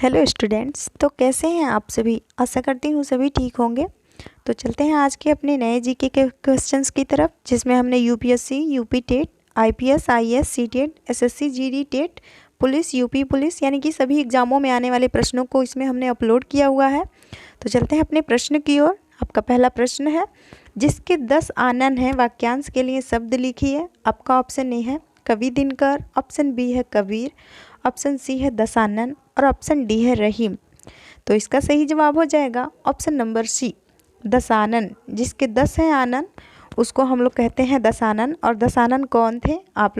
Hello students, तो कैसे हैं आप सभी। आशा करती हूँ सभी ठीक होंगे। तो चलते हैं आज के अपने नए जीके के क्वेश्चंस की तरफ, जिसमें हमने UPSC, UP TET, IPS, IAS, CTET, SSC, GD TET, police, UP police यानी कि सभी एग्जामों में आने वाले प्रश्नों को इसमें हमने अपलोड किया हुआ है। तो चलते हैं अपने प्रश्न की ओर। आपका पहला प्रश्न है, जिसके 10 आनन हैं वाक्यांश के लिए शब्द लिखिए। आपका ऑप्शन ए है कवि दिनकर, ऑप्शन बी है कबीर, ऑप्शन सी है दशानन और ऑप्शन डी है रहीम। तो इसका सही जवाब हो जाएगा ऑप्शन नंबर सी, दशानन। जिसके 10 हैं आनन उसको हम लोग कहते हैं दशानन। और दशानन कौन थे, आप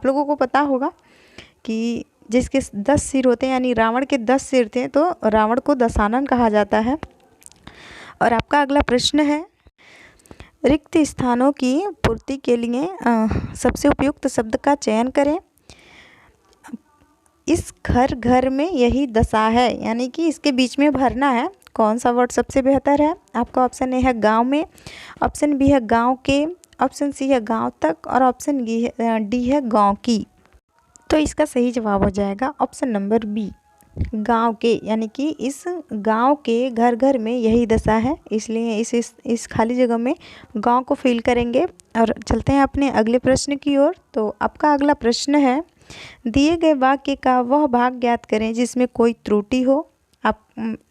लोगों को पता होगा कि जिसके 10 सिर होते हैं, यानी रावण के 10 सिर थे, तो रावण को दशानन कहा जाता है। और आपका अगला प्रश्न है, रिक्त स्थानों की पूर्ति के लिए सबसे उपयुक्त शब्द का चयन करें। इस घर घर में यही दशा है, यानी कि इसके बीच में भरना है। कौन सा वर्ड सबसे बेहतर है। आपका ऑप्शन ए है गांव में, ऑप्शन बी है गांव के, ऑप्शन सी है गांव तक और ऑप्शन डी है गांव की। तो इसका सही जवाब हो जाएगा ऑप्शन नंबर बी, गांव के। यानी कि इस गांव के घर घर में यही दशा है, इसलिए इस खाली जगह में गांव को फिल करेंगे। और चलते हैं अपने अगले प्रश्न की ओर। तो आपका अगला प्रश्न है, दिए गए वाक्य का वह भाग ज्ञात करें जिसमें कोई त्रुटि हो। आप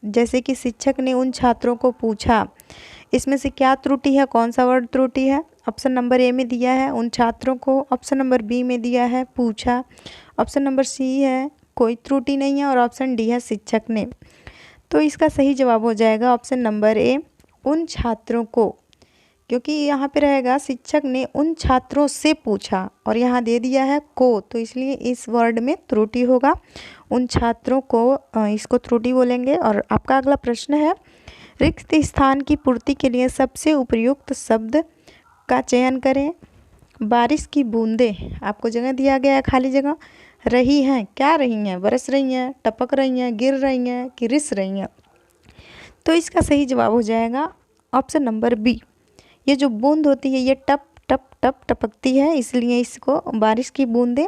जैसे कि शिक्षक ने उन छात्रों को पूछा, इसमें से क्या त्रुटि है, कौन सा वर्ड त्रुटि है। ऑप्शन नंबर ए में दिया है उन छात्रों को, ऑप्शन नंबर बी में दिया है पूछा, ऑप्शन नंबर सी है कोई त्रुटि नहीं है और ऑप्शन डी है शिक्षक ने। तो इसका सही जवाब हो जाएगा ऑप्शन नंबर ए, उन छात्रों को। क्योंकि यहाँ पे रहेगा शिक्षक ने उन छात्रों से पूछा और यहाँ दे दिया है को, तो इसलिए इस वर्ड में त्रुटि होगा। उन छात्रों को इसको त्रुटि बोलेंगे। और आपका अगला प्रश्न है, रिक्त स्थान की पूर्ति के लिए सबसे उपयुक्त शब्द का चयन करें। बारिश की बूंदें, आपको जगह दिया गया है खाली जगह, रही हैं, क्या रही हैं, बरस रही हैं, टपक रही हैं, गिर रही हैं कि रिस रही हैं। तो इसका सही जवाब हो जाएगा ऑप्शन नंबर बी, ये जो बूंद होती है ये टप टप टप टपकती है, इसलिए इसको बारिश की बूंदें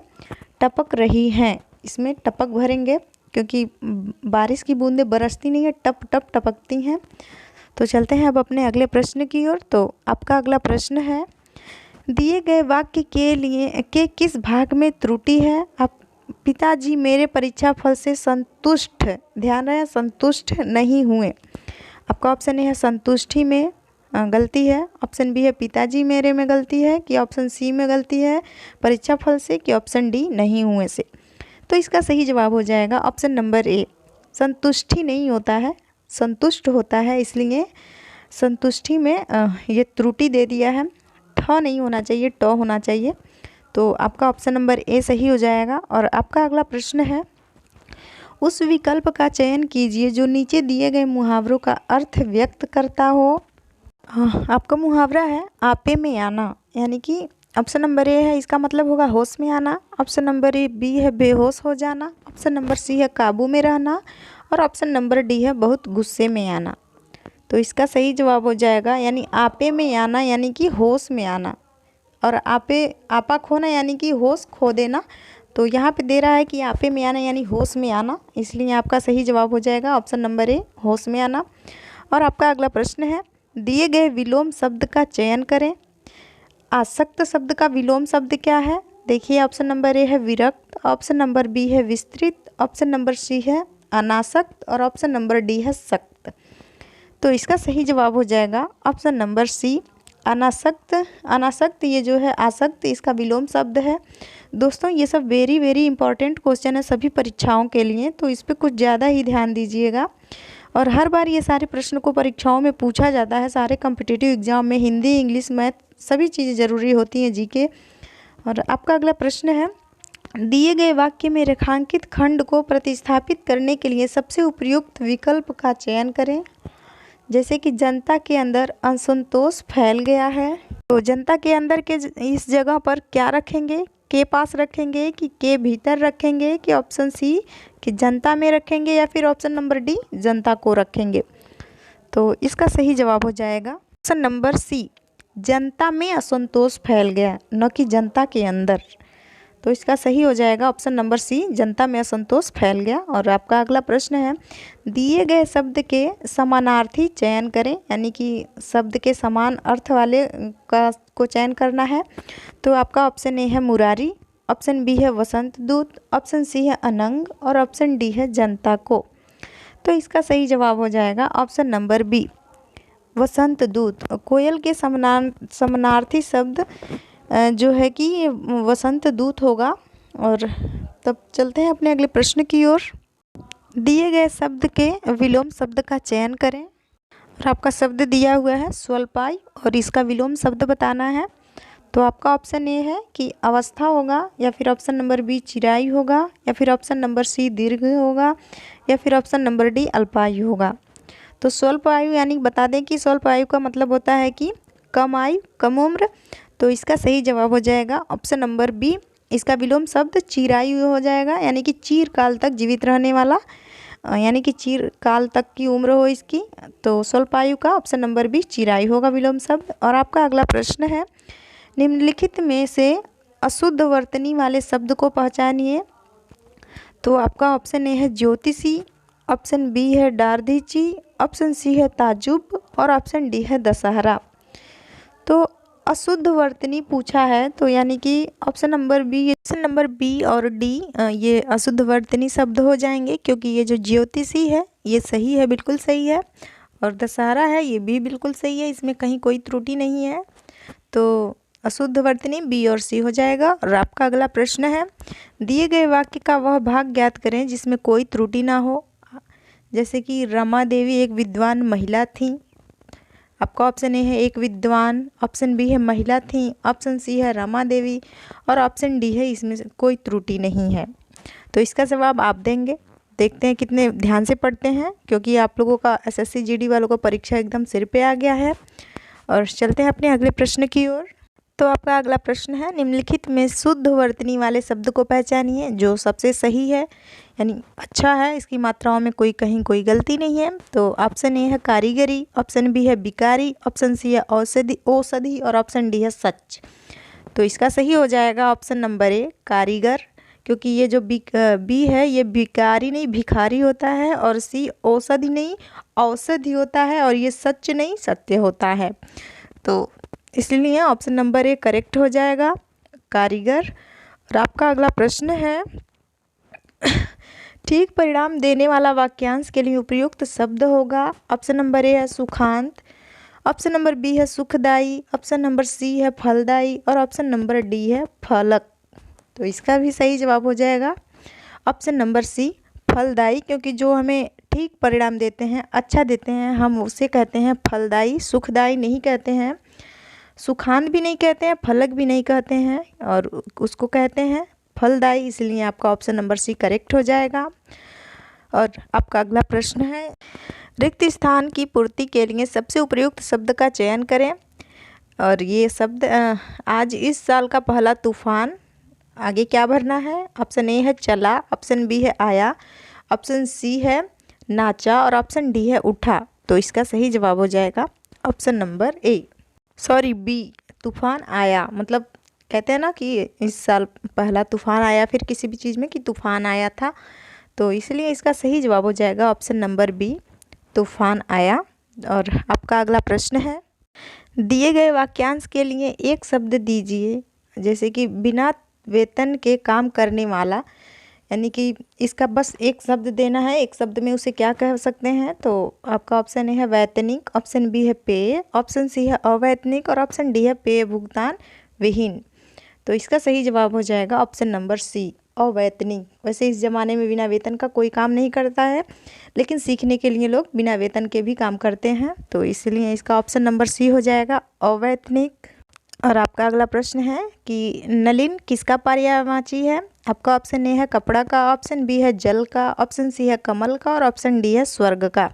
टपक रही हैं, इसमें टपक भरेंगे क्योंकि बारिश की बूंदें बरसती नहीं है, टप टप टपकती हैं। तो चलते हैं अब अपने अगले प्रश्न की ओर। तो आपका अगला प्रश्न है, दिए गए वाक्य के लिए के किस भाग में त्रुटि है। आप पिताजी मेरे परीक्षा फल से संतुष्ट, ध्यान रहे संतुष्ट नहीं हुए। आपका ऑप्शन ए है संतुष्टि में गलती है, ऑप्शन बी है पिताजी मेरे में गलती है, कि ऑप्शन सी में गलती है परीक्षा फल से, कि ऑप्शन डी नहीं हुए से। तो इसका सही जवाब हो जाएगा ऑप्शन नंबर ए, संतुष्टि नहीं होता है, संतुष्ट होता है, इसलिए संतुष्टि में ये त्रुटि दे दिया है। ठ नहीं होना चाहिए, ट होना चाहिए। तो आपका ऑप्शन नंबर ए सही हो जाएगा। और आपका अगला प्रश्न है, उस विकल्प का चयन कीजिए जो नीचे दिए गए मुहावरों का अर्थ व्यक्त करता हो। आपका मुहावरा है आपे में आना, यानी कि ऑप्शन नंबर ए है, इसका मतलब होगा होश में आना, ऑप्शन नंबर ए बी है बेहोश हो जाना, ऑप्शन नंबर सी है काबू में रहना और ऑप्शन नंबर डी है बहुत गुस्से में आना। तो इसका सही जवाब हो जाएगा, यानी आपे में आना यानी कि होश में आना, और आपा खोना यानी कि होश खो देना। तो यहाँ पे दे रहा है कि आपे में आना यानी होश में आना, इसलिए आपका सही जवाब हो जाएगा ऑप्शन नंबर ए, होश में आना। और आपका अगला प्रश्न है, दिए गए विलोम शब्द का चयन करें। आसक्त शब्द का विलोम शब्द क्या है। देखिए ऑप्शन नंबर ए है विरक्त, ऑप्शन नंबर बी है विस्तृत, ऑप्शन नंबर सी है अनासक्त और ऑप्शन नंबर डी है सक्त। तो इसका सही जवाब हो जाएगा ऑप्शन नंबर सी, अनासक्त। अनासक्त ये जो है आसक्त, इसका विलोम शब्द है। दोस्तों ये सब वेरी वेरी इंपॉर्टेंट क्वेश्चन है सभी परीक्षाओं के लिए, तो इस पर कुछ ज़्यादा ही ध्यान दीजिएगा। और हर बार ये सारे प्रश्न को परीक्षाओं में पूछा जाता है, सारे कॉम्पिटिटिव एग्जाम में हिंदी, इंग्लिश, मैथ सभी चीज़ें ज़रूरी होती हैं जीके। और आपका अगला प्रश्न है, दिए गए वाक्य में रेखांकित खंड को प्रतिस्थापित करने के लिए सबसे उपयुक्त विकल्प का चयन करें। जैसे कि जनता के अंदर असंतोष फैल गया है, तो जनता के अंदर के इस जगह पर क्या रखेंगे, के पास रखेंगे कि के भीतर रखेंगे, कि ऑप्शन सी कि जनता में रखेंगे, या फिर ऑप्शन नंबर डी जनता को रखेंगे। तो इसका सही जवाब हो जाएगा ऑप्शन नंबर सी, जनता में असंतोष फैल गया, न कि जनता के अंदर। तो इसका सही हो जाएगा ऑप्शन नंबर सी, जनता में असंतोष फैल गया। और आपका अगला प्रश्न है, दिए गए शब्द के समानार्थी चयन करें, यानी कि शब्द के समान अर्थ वाले को चयन करना है। तो आपका ऑप्शन ए है मुरारी, ऑप्शन बी है वसंत दूत, ऑप्शन सी है अनंग और ऑप्शन डी है जनता को। तो इसका सही जवाब हो जाएगा ऑप्शन नंबर बी, वसंत दूत। कोयल के समानार्थी शब्द जो है कि ये वसंत दूत होगा। और तब चलते हैं अपने अगले प्रश्न की ओर। दिए गए शब्द के विलोम शब्द का चयन करें। और आपका शब्द दिया हुआ है स्वल्पायु और इसका विलोम शब्द बताना है। तो आपका ऑप्शन ए है कि अवस्था होगा, या फिर ऑप्शन नंबर बी चिरायु होगा, या फिर ऑप्शन नंबर सी दीर्घ होगा, या फिर ऑप्शन नंबर डी अल्पायु होगा। तो स्वल्पायु यानी बता दें कि स्वल्पायु का मतलब होता है कि कम आयु, कम उम्र। तो इसका सही जवाब हो जाएगा ऑप्शन नंबर बी, इसका विलोम शब्द चिरायु हो जाएगा, यानी कि चिरकाल तक जीवित रहने वाला, यानी कि चिरकाल तक की उम्र हो इसकी। तो स्वल्पायु का ऑप्शन नंबर बी चिरायु होगा विलोम शब्द। और आपका अगला प्रश्न है, निम्नलिखित में से अशुद्ध वर्तनी वाले शब्द को पहचानिए। तो आपका ऑप्शन ए है ज्योतिषी, ऑप्शन बी है डारधीची, ऑप्शन सी है ताजुब और ऑप्शन डी है दशहरा। तो अशुद्ध वर्तनी पूछा है, तो यानी कि ऑप्शन नंबर बी और डी ये अशुद्ध वर्तनी शब्द हो जाएंगे, क्योंकि ये जो ज्योतिषी है ये सही है, बिल्कुल सही है। और दशहरा है ये भी बिल्कुल सही है, इसमें कहीं कोई त्रुटि नहीं है। तो अशुद्ध वर्तनी बी और सी हो जाएगा। और आपका अगला प्रश्न है, दिए गए वाक्य का वह भाग ज्ञात करें जिसमें कोई त्रुटि ना हो। जैसे कि रमा देवी एक विद्वान महिला थीं। आपका ऑप्शन ए है एक विद्वान, ऑप्शन बी है महिला थी, ऑप्शन सी है रमा देवी और ऑप्शन डी है इसमें से कोई त्रुटि नहीं है। तो इसका जवाब आप देंगे। देखते हैं कितने ध्यान से पढ़ते हैं, क्योंकि आप लोगों का एसएससी जीडी वालों को परीक्षा एकदम सिर पे आ गया है। और चलते हैं अपने अगले प्रश्न की ओर। तो आपका अगला प्रश्न है, निम्नलिखित में शुद्ध वर्तनी वाले शब्द को पहचानिए जो सबसे सही है, यानी अच्छा है, इसकी मात्राओं में कहीं कोई गलती नहीं है। तो ऑप्शन ए है कारीगरी, ऑप्शन बी है बिकारी, ऑप्शन सी है औषधि और ऑप्शन डी है सच। तो इसका सही हो जाएगा ऑप्शन नंबर ए कारीगर, क्योंकि ये जो बी है ये बिकारी नहीं भिखारी होता है, और सी औषधि नहीं औषधि होता है, और ये सच नहीं सत्य होता है। तो इसलिए ऑप्शन नंबर ए करेक्ट हो जाएगा कारीगर। और आपका अगला प्रश्न है, ठीक परिणाम देने वाला वाक्यांश के लिए उपयुक्त शब्द होगा। ऑप्शन नंबर ए है सुखांत, ऑप्शन नंबर बी है सुखदाई, ऑप्शन नंबर सी है फलदाई और ऑप्शन नंबर डी है फलक। तो इसका भी सही जवाब हो जाएगा ऑप्शन नंबर सी फलदाई, क्योंकि जो हमें ठीक परिणाम देते हैं, अच्छा देते हैं, हम उसे कहते हैं फलदाई, सुखदाई नहीं कहते हैं, सुखांत भी नहीं कहते हैं, फलक भी नहीं कहते हैं, और उसको कहते हैं फलदायी। इसलिए आपका ऑप्शन नंबर सी करेक्ट हो जाएगा। और आपका अगला प्रश्न है, रिक्त स्थान की पूर्ति के लिए सबसे उपयुक्त शब्द का चयन करें। और ये शब्द आज इस साल का पहला तूफान, आगे क्या भरना है। ऑप्शन ए है चला, ऑप्शन बी है आया, ऑप्शन सी है नाचा और ऑप्शन डी है उठा। तो इसका सही जवाब हो जाएगा ऑप्शन नंबर बी, तूफान आया। मतलब कहते हैं ना कि इस साल पहला तूफान आया, फिर किसी भी चीज़ में कि तूफान आया था, तो इसलिए इसका सही जवाब हो जाएगा ऑप्शन नंबर बी, तूफान आया। और आपका अगला प्रश्न है, दिए गए वाक्यांश के लिए एक शब्द दीजिए। जैसे कि बिना वेतन के काम करने वाला, यानी कि इसका बस एक शब्द देना है, एक शब्द में उसे क्या कह सकते हैं। तो आपका ऑप्शन ए है वैतनिक, ऑप्शन बी है पेय, ऑप्शन सी है अवैतनिक और ऑप्शन डी है पेय भुगतान विहीन। तो इसका सही जवाब हो जाएगा ऑप्शन नंबर सी, अवैतनिक। वैसे इस ज़माने में बिना वेतन का कोई काम नहीं करता है, लेकिन सीखने के लिए लोग बिना वेतन के भी काम करते हैं, तो इसलिए इसका ऑप्शन नंबर सी हो जाएगा, अवैतनिक। और आपका अगला प्रश्न है कि नलिन किसका पर्यायवाची है। आपका ऑप्शन ए है कपड़ा का, ऑप्शन बी है जल का, ऑप्शन सी है कमल का और ऑप्शन डी है स्वर्ग का।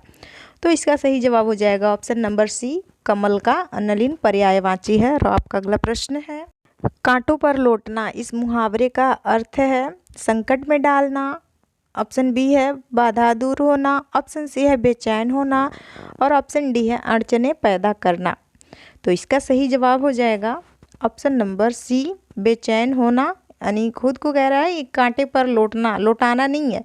तो इसका सही जवाब हो जाएगा ऑप्शन नंबर सी, कमल का नलिन पर्यायवाची है। और आपका अगला प्रश्न है, कांटों पर लौटना, इस मुहावरे का अर्थ है संकट में डालना, ऑप्शन बी है बाधा दूर होना, ऑप्शन सी है बेचैन होना और ऑप्शन डी है अड़चने पैदा करना। तो इसका सही जवाब हो जाएगा ऑप्शन नंबर सी, बेचैन होना, यानी खुद को कह रहा है, ये कांटे पर लौटाना नहीं है।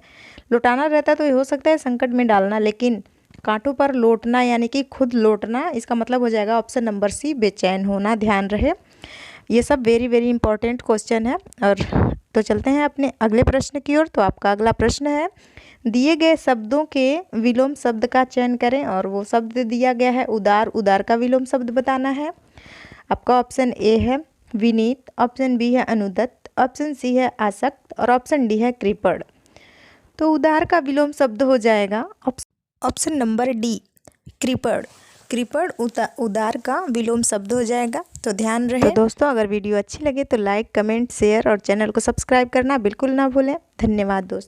लौटाना रहता तो ये हो सकता है संकट में डालना, लेकिन कांटों पर लौटना यानी कि खुद लौटना, इसका मतलब हो जाएगा ऑप्शन नंबर सी, बेचैन होना। ध्यान रहे, ये सब वेरी वेरी इंपॉर्टेंट क्वेश्चन है। और तो चलते हैं अपने अगले प्रश्न की ओर। तो आपका अगला प्रश्न है, दिए गए शब्दों के विलोम शब्द का चयन करें। और वो शब्द दिया गया है उदार। उदार का विलोम शब्द बताना है। आपका ऑप्शन ए है विनीत, ऑप्शन बी है अनुदत्त, ऑप्शन सी है आसक्त और ऑप्शन डी है कृपण। तो उदार का विलोम शब्द हो जाएगा ऑप्शन नंबर डी, कृपण। कृपण उदार का विलोम शब्द हो जाएगा। तो ध्यान रहे। तो दोस्तों, अगर वीडियो अच्छी लगे तो लाइक, कमेंट, शेयर और चैनल को सब्सक्राइब करना बिल्कुल ना भूलें। धन्यवाद दोस्तों।